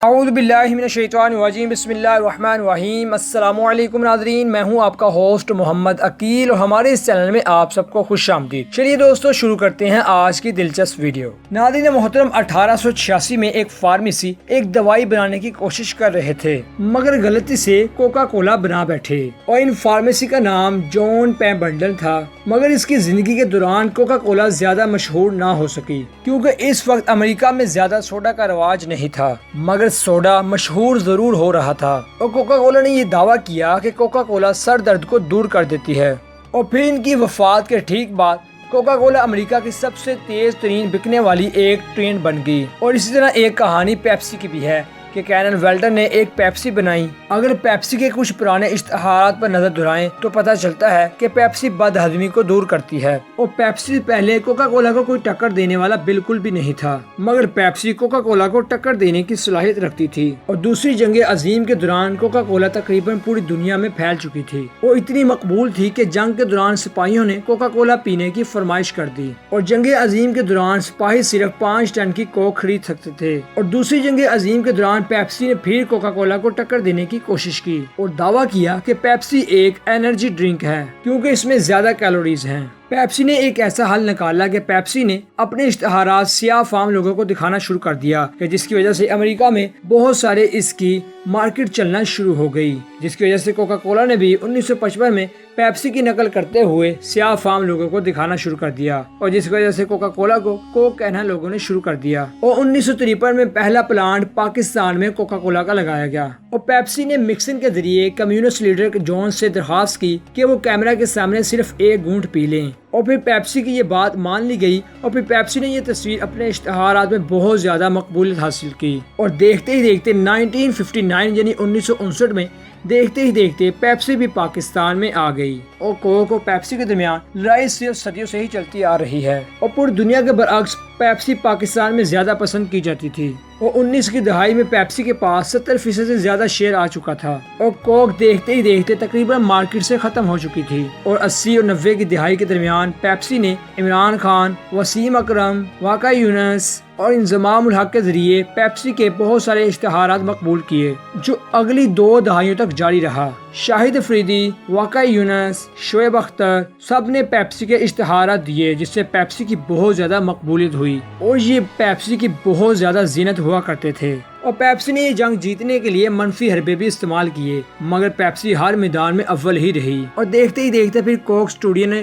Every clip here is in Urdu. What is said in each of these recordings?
اعوذ باللہ من الشیطان الرجیم بسم اللہ الرحمن الرحیم۔ السلام علیکم ناظرین، میں ہوں آپ کا ہوسٹ محمد عقیل اور ہمارے اس چینل میں آپ سب کو خوش آمدید۔ چلیے دوستو شروع کرتے ہیں آج کی دلچسپ ویڈیو۔ ناظرین محترم، 1886 میں ایک فارمیسی ایک دوائی بنانے کی کوشش کر رہے تھے مگر غلطی سے کوکا کولا بنا بیٹھے اور ان فارمیسی کا نام جون پیمبنڈل تھا، مگر اس کی زندگی کے دوران کوکا کولا زیادہ مشہور نہ ہو سکی کیونکہ اس وقت امریکہ میں زیادہ سوڈا کا رواج نہیں تھا، مگر سوڈا مشہور ضرور ہو رہا تھا اور کوکا کولا نے یہ دعویٰ کیا کہ کوکا کولا سر درد کو دور کر دیتی ہے۔ اور پھر ان کی وفات کے ٹھیک بعد کوکا کولا امریکہ کی سب سے تیز ترین بکنے والی ایک ٹرینڈ بن گئی۔ اور اسی طرح ایک کہانی پیپسی کی بھی ہے کہ کینن ویلٹر نے ایک پیپسی بنائی۔ اگر پیپسی کے کچھ پرانے اشتہارات پر نظر دہرائیں تو پتہ چلتا ہے کہ پیپسی بد ہضمی کو دور کرتی ہے، اور پیپسی سے پہلے کوکا کولا کو کوئی ٹکر دینے والا بالکل بھی نہیں تھا، مگر پیپسی کوکا کولا کو ٹکر دینے کی صلاحیت رکھتی تھی۔ اور دوسری جنگ عظیم کے دوران کوکا کولا تقریباً پوری دنیا میں پھیل چکی تھی اور اتنی مقبول تھی کہ جنگ کے دوران سپاہیوں نے کوکا کولا پینے کی فرمائش کر دی، اور جنگ عظیم کے دوران سپاہی صرف 5 ٹن کی کوک خرید سکتے تھے۔ اور دوسری جنگ عظیم کے دوران پیپسی نے پھر کوکا کولا کو ٹکر دینے کی کوشش کی اور دعویٰ کیا کہ پیپسی ایک انرجی ڈرنک ہے کیونکہ اس میں زیادہ کیلوریز ہیں۔ پیپسی نے ایک ایسا حل نکالا کہ پیپسی نے اپنے اشتہارات سیاہ فام لوگوں کو دکھانا شروع کر دیا کہ جس کی وجہ سے امریکہ میں بہت سارے اس کی مارکیٹ چلنا شروع ہو گئی، جس کی وجہ سے کوکا کولا نے بھی 1955 میں پیپسی کی نقل کرتے ہوئے سیاہ فام لوگوں کو دکھانا شروع کر دیا، اور جس کی وجہ سے کوکا کولا کو کوک کہنا لوگوں نے شروع کر دیا۔ اور 1953 میں پہلا پلانٹ پاکستان میں کوکا کولا کا لگایا گیا، اور پیپسی نے مکسنگ کے ذریعے کمیونسٹ لیڈر جون سے درخواست کی کہ وہ کیمرہ کے سامنے صرف ایک گھونٹ پی لیں، اور پھر پیپسی کی یہ بات مان لی گئی، اور پھر پیپسی نے یہ تصویر اپنے اشتہارات میں بہت زیادہ مقبولیت حاصل کی۔ اور دیکھتے ہی دیکھتے 1959 یعنی 1959 میں دیکھتے ہی دیکھتے پیپسی بھی پاکستان میں آ گئی، اور کوک اور پیپسی کے درمیان لڑائی صرف صدیوں سے ہی چلتی آ رہی ہے، اور پوری دنیا کے برعکس پیپسی پاکستان میں زیادہ پسند کی جاتی تھی، اور 19 کی دہائی میں پیپسی کے پاس 70% سے زیادہ شیئر آ چکا تھا، اور کوک دیکھتے ہی دیکھتے تقریباً مارکیٹ سے ختم ہو چکی تھی۔ اور 80 اور 90 کی دہائی کے درمیان پیپسی نے عمران خان، وسیم اکرم، واقع یونس اور انضمام الحق کے ذریعے پیپسی کے بہت سارے اشتہارات مقبول کیے جو اگلی 2 دہائیوں تک جاری رہا۔ شاہد افریدی، واقع یونس، شعیب اختر سب نے پیپسی کے اشتہارات دیے، جس سے پیپسی کی بہت زیادہ مقبولیت ہوئی، اور یہ پیپسی کی بہت زیادہ زینت ہوا کرتے تھے۔ اور پیپسی نے یہ جنگ جیتنے کے لیے منفی حربے بھی استعمال کیے، مگر پیپسی ہر میدان میں اول ہی رہی۔ اور دیکھتے ہی دیکھتے پھر کوک اسٹوڈیو نے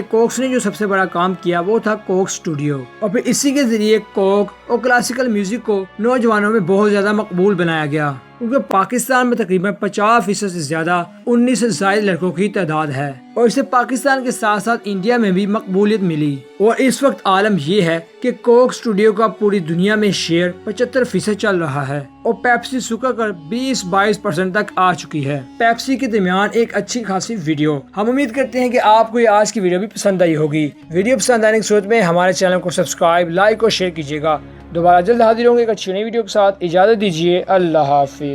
کوکس نے جو سب سے بڑا کام کیا وہ تھا کوک اسٹوڈیو، اور پھر اسی کے ذریعے کوک اور کلاسیکل میوزک کو نوجوانوں میں بہت زیادہ مقبول بنایا گیا، کیونکہ پاکستان میں تقریباً 50% سے زیادہ 19 سے زائد لڑکوں کی تعداد ہے، اور اسے پاکستان کے ساتھ ساتھ انڈیا میں بھی مقبولیت ملی۔ اور اس وقت عالم یہ ہے کہ کوک اسٹوڈیو کا پوری دنیا میں شیئر 75% چل رہا ہے، اور پیپسی سکا کر 20-22% تک آ چکی ہے۔ پیپسی کے درمیان ایک اچھی خاصی ویڈیو، ہم امید کرتے ہیں کہ آپ کو یہ آج کی ویڈیو بھی پسند آئی ہوگی۔ ویڈیو پسند آنے کی صورت میں ہمارے چینل کو سبسکرائب، لائک اور شیئر کیجیے گا۔ دوبارہ جلد حاضر ہوں گے ایک اچھی نئی ویڈیو کے ساتھ، اجازت دیجیے، اللہ حافظ۔